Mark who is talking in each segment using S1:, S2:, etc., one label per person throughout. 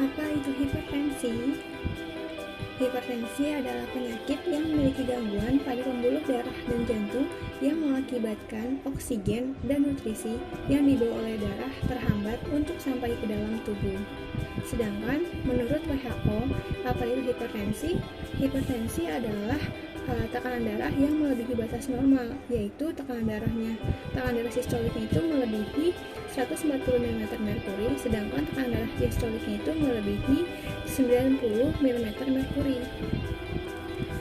S1: Apa itu hipertensi? Hipertensi adalah penyakit yang memiliki gangguan pada pembuluh darah dan jantung yang mengakibatkan oksigen dan nutrisi yang dibawa oleh darah terhambat untuk sampai ke dalam tubuh. Sedangkan menurut WHO, apa itu hipertensi? Hipertensi adalah tekanan darah yang melebihi batas normal, yaitu tekanan darah sistoliknya itu melebihi 140 mm merkuri, sedangkan tekanan darah diastoliknya itu melebihi 90 mm merkuri.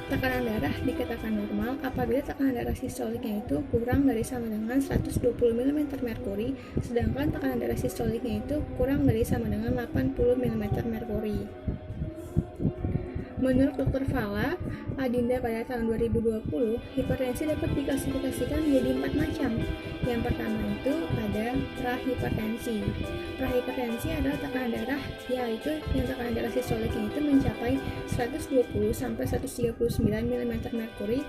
S1: Tekanan darah dikatakan normal apabila tekanan darah sistoliknya itu kurang dari sama dengan 120 mm merkuri, sedangkan tekanan darah sistoliknya itu kurang dari sama dengan 80 mm merkuri. Menurut Dr. Fala Adinda pada tahun 2020, hipertensi dapat diklasifikasikan menjadi 4 macam. Yang pertama itu ada prahipertensi. Prahipertensi adalah tekanan darah, yaitu yang tekanan darah sistoliknya itu mencapai 120 sampai 139 mm merkuri,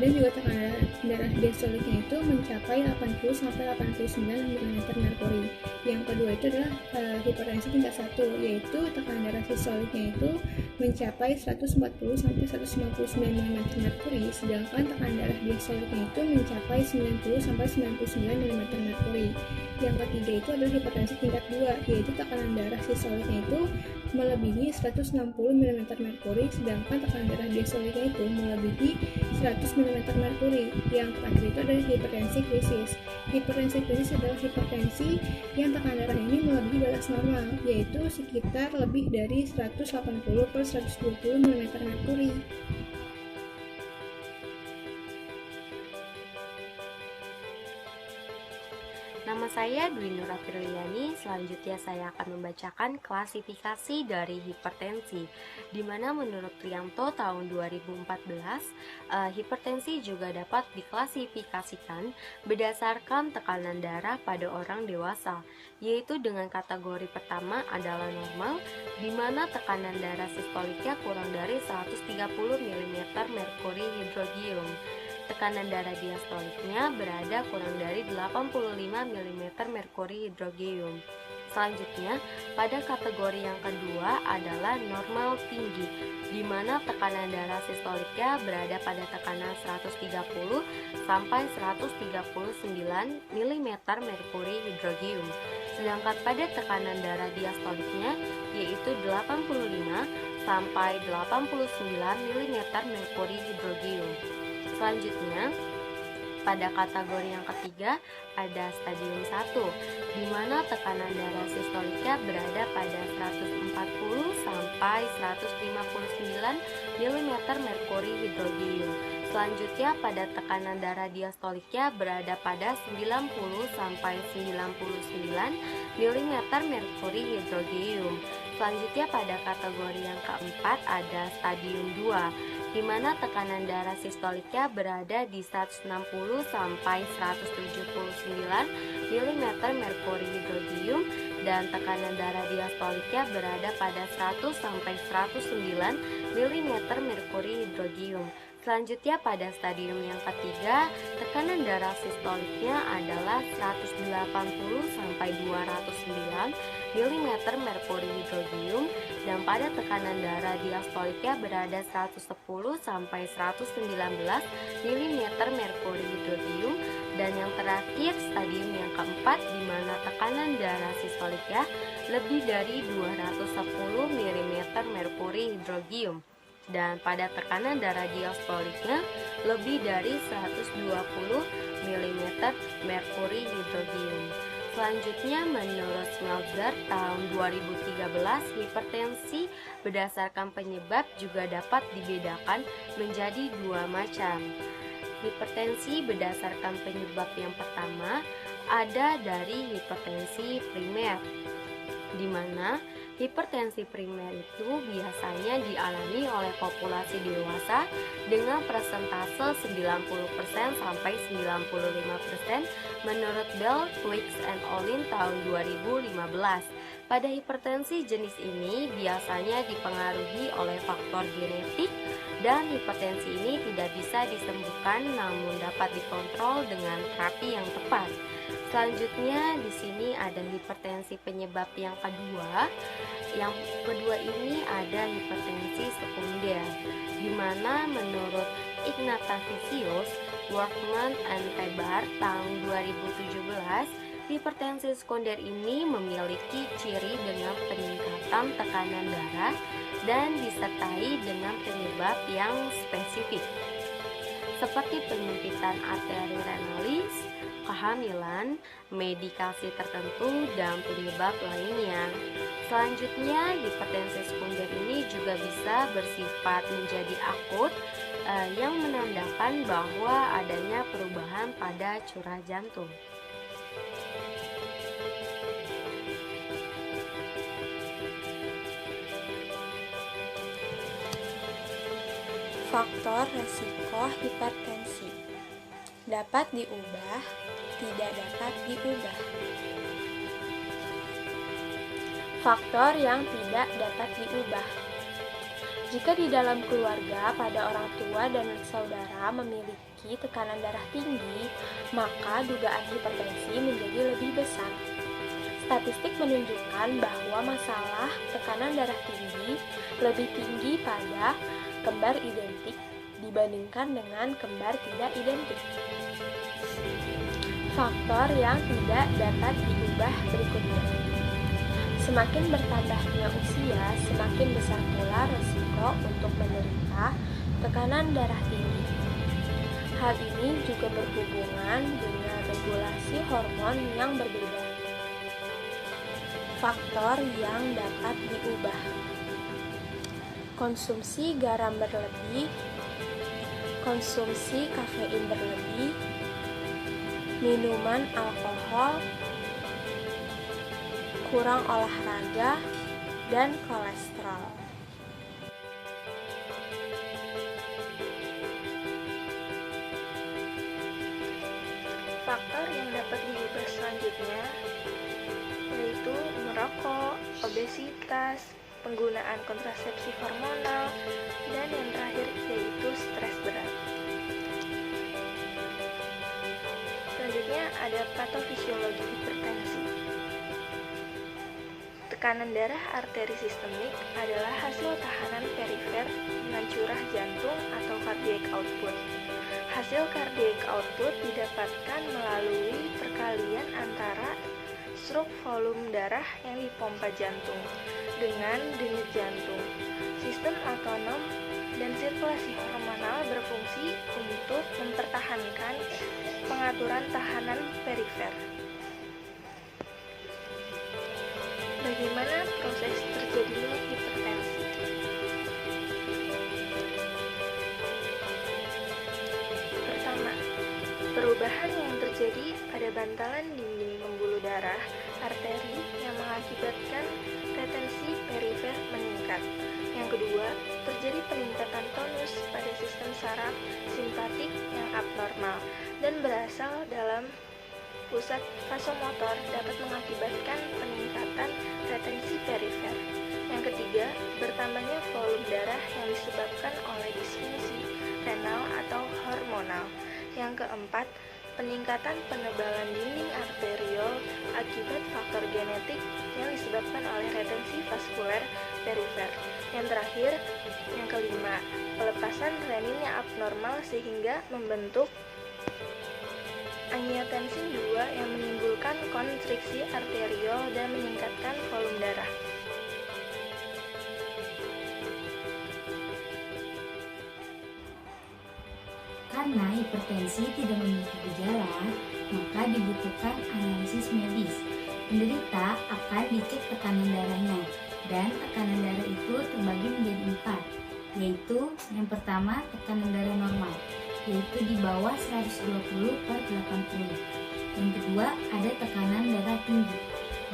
S1: dan juga tekanan darah diastoliknya itu mencapai 80 sampai 89 mm merkuri. Yang kedua itu adalah hipertensi tingkat 1, yaitu tekanan darah sistoliknya itu mencapai 140 sampai 159 mm merkuri, sedangkan tekanan darah diastoliknya itu mencapai 90 sampai 99 mm merkuri. Yang ketiga itu adalah hipertensi tingkat 2, yaitu tekanan darah sistoliknya itu melebihi 160 mm merkuri, sedangkan tekanan darah diastoliknya itu melebihi 100 mm merkuri. Yang terakhir itu adalah hipertensi krisis. Hipertensi krisis adalah hipertensi yang tekanan darah ini melebihi batas normal, yaitu sekitar lebih dari 180/120 mm merkuri.
S2: Nama saya Dwi Nur Apriliani. Selanjutnya saya akan membacakan klasifikasi dari hipertensi, di mana menurut Priyanto tahun 2014, hipertensi juga dapat diklasifikasikan berdasarkan tekanan darah pada orang dewasa, yaitu dengan kategori pertama adalah normal, di mana tekanan darah sistoliknya kurang dari 130 mm merkuri hidrogium. Tekanan darah diastoliknya berada kurang dari 85 mm merkuri hidrogium. Selanjutnya, pada kategori yang kedua adalah normal tinggi, di mana tekanan darah sistoliknya berada pada tekanan 130 sampai 139 mm merkuri hidrogium. Sedangkan pada tekanan darah diastoliknya yaitu 85 sampai 89 mm merkuri hidrogium. Selanjutnya, pada kategori yang ketiga ada stadium 1, di mana tekanan darah sistoliknya berada pada 140 sampai 159 mm merkuri hidrogium. Selanjutnya, pada tekanan darah diastoliknya berada pada 90 sampai 99 mm merkuri hidrogium. Selanjutnya, pada kategori yang keempat ada stadium 2, di mana tekanan darah sistoliknya berada di 160 sampai 179 mm merkuri hidrogium, dan tekanan darah diastoliknya berada pada 100 sampai 109 mm merkuri hidrogium. Selanjutnya, pada stadium yang ketiga, tekanan darah sistoliknya adalah 180 sampai 209 mm merkuri hidrogium, dan pada tekanan darah diastoliknya berada 110 sampai 119 mm merkuri hidrogium. Dan yang terakhir, stadium yang keempat, di mana tekanan darah sistoliknya lebih dari 210 mm merkuri hidrogium, dan pada tekanan darah diastoliknya lebih dari 120 mm merkuri hidrogium. Selanjutnya, menurut Smeltzer tahun 2013, hipertensi berdasarkan penyebab juga dapat dibedakan menjadi 2 macam. Hipertensi berdasarkan penyebab yang pertama ada dari hipertensi primer, di mana hipertensi primer itu biasanya dialami oleh populasi dewasa dengan persentase 90% sampai 95% menurut Bell, Twix, and Olin tahun 2015. Pada hipertensi jenis ini biasanya dipengaruhi oleh faktor genetik, dan hipertensi ini tidak bisa disembuhkan namun dapat dikontrol dengan terapi yang tepat. Selanjutnya di sini ada hipertensi penyebab yang kedua. Yang kedua ini ada hipertensi sekunder, di mana menurut Ignatius, Workman and Tebar tahun 2017, hipertensi sekunder ini memiliki ciri dengan peningkatan tekanan darah dan disertai dengan penyebab yang spesifik, seperti penyempitan arteri renalis, kehamilan, medikasi tertentu, dan penyebab lainnya. Selanjutnya, hipertensi sekunder ini juga bisa bersifat menjadi akut, yang menandakan bahwa adanya perubahan pada curah jantung.
S3: Faktor resiko hipertensi dapat diubah, tidak dapat diubah. Faktor yang tidak dapat diubah. Jika di dalam keluarga pada orang tua dan saudara memiliki tekanan darah tinggi, maka dugaan hipertensi menjadi lebih besar. Statistik menunjukkan bahwa masalah tekanan darah tinggi lebih tinggi pada kembar identik dibandingkan dengan kembar tidak identik. Faktor yang tidak dapat diubah berikutnya. Semakin bertambahnya usia, semakin besar pula resiko untuk menderita tekanan darah tinggi. Hal ini juga berhubungan dengan regulasi hormon yang berbeda. Faktor yang dapat diubah. Konsumsi garam berlebih, konsumsi kafein berlebih, minuman alkohol, kurang olahraga, dan kolesterol. Faktor yang dapat diubah selanjutnya yaitu merokok, obesitas, penggunaan kontrasepsi hormonal, dan yang terakhir yaitu stres berat. Selanjutnya ada patofisiologi hipertensi. Tekanan darah arteri sistemik adalah hasil tahanan perifer dengan curah jantung atau cardiac output. Hasil cardiac output didapatkan melalui perkalian antara strok volume darah yang dipompa jantung dengan denyut jantung. Sistem otonom dan sirkulasi hormonal berfungsi untuk mempertahankan pengaturan tahanan perifer. Bagaimana proses terjadinya hipertensi? Pertama, perubahan yang terjadi pada bantalan dinding pembuluh darah arteri yang mengakibatkan retensi perifer meningkat. Yang kedua, terjadi peningkatan tonus pada sistem saraf simpatik yang abnormal dan berasal dalam pusat vasomotor dapat mengakibatkan peningkatan retensi perifer. Yang ketiga, bertambahnya volume darah yang disebabkan oleh disfungsi renal atau hormonal. Yang keempat, peningkatan penebalan dinding arteriol akibat faktor genetik yang disebabkan oleh retensi vaskuler perifer. Yang terakhir, yang kelima, pelepasan renin yang abnormal sehingga membentuk angiotensin 2 yang menimbulkan konstriksi arteriol dan meningkatkan volume darah.
S4: Karena hipertensi tidak memiliki gejala, maka dibutuhkan analisis medis. Penderita akan dicek tekanan darahnya, dan tekanan darah itu terbagi menjadi 4, yaitu yang pertama tekanan darah normal, yaitu di bawah 120/80. Yang kedua ada tekanan darah tinggi,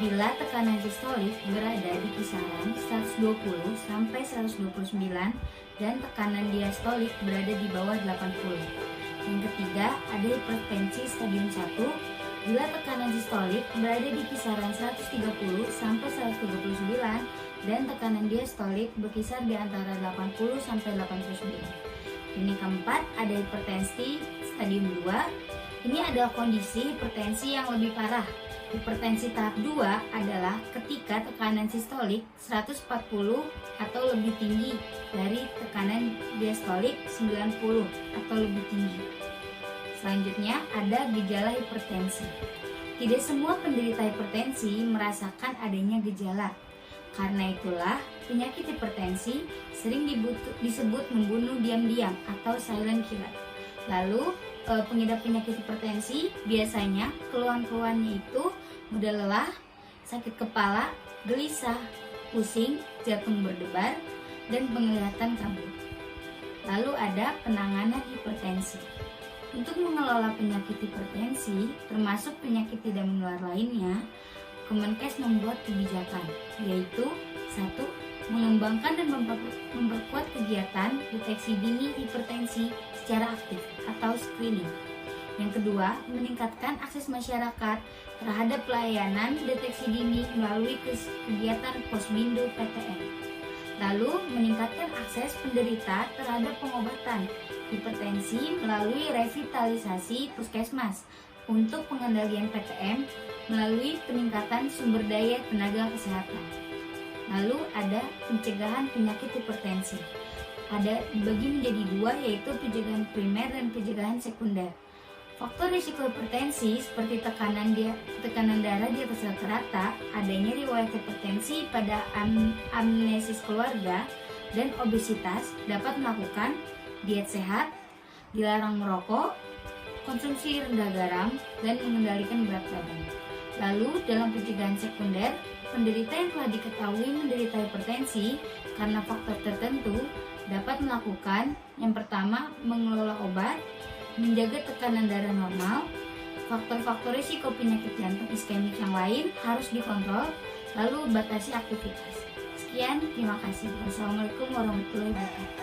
S4: bila tekanan sistolik berada di kisaran 120 sampai 129 dan tekanan diastolik berada di bawah 80. Yang ketiga ada hipertensi stadium 1, bila tekanan sistolik berada di kisaran 130 sampai 139 dan tekanan diastolik berkisar di antara 80 sampai 89. Ini keempat ada hipertensi stadium 2, Ini adalah kondisi hipertensi yang lebih parah. Hipertensi tahap 2 adalah ketika tekanan sistolik 140 atau lebih tinggi dari tekanan diastolik 90 atau lebih tinggi. Selanjutnya ada gejala hipertensi. Tidak semua penderita hipertensi merasakan adanya gejala. Karena itulah penyakit hipertensi sering disebut membunuh diam-diam atau silent killer. Lalu pengidap penyakit hipertensi biasanya keluhan-keluhannya itu mudah lelah, sakit kepala, gelisah, pusing, jantung berdebar, dan penglihatan kabur. Lalu ada penanganan hipertensi. Untuk mengelola penyakit hipertensi, termasuk penyakit tidak menular lainnya, Kemenkes membuat kebijakan, yaitu 1. Mengembangkan dan memperkuat kegiatan deteksi dini hipertensi secara aktif atau screening. Yang kedua, meningkatkan akses masyarakat terhadap pelayanan deteksi dini melalui kegiatan Posbindu PTM. Lalu, meningkatkan akses penderita terhadap pengobatan hipertensi melalui revitalisasi puskesmas untuk pengendalian PTM melalui peningkatan sumber daya tenaga kesehatan. Lalu ada pencegahan penyakit hipertensi. Ada dibagi menjadi dua, yaitu pencegahan primer dan pencegahan sekunder. Faktor risiko hipertensi seperti tekanan darah di atas rata-rata, adanya riwayat hipertensi pada amnesis keluarga, dan obesitas dapat melakukan diet sehat, dilarang merokok, konsumsi rendah garam, dan mengendalikan berat badan. Lalu dalam pencegahan sekunder, penderita yang telah diketahui menderita hipertensi karena faktor tertentu dapat melakukan yang pertama, mengelola obat, menjaga tekanan darah normal, faktor-faktor risiko penyakit jantung iskemik yang lain harus dikontrol, lalu batasi aktivitas. Sekian, terima kasih. Wassalamualaikum warahmatullahi wabarakatuh.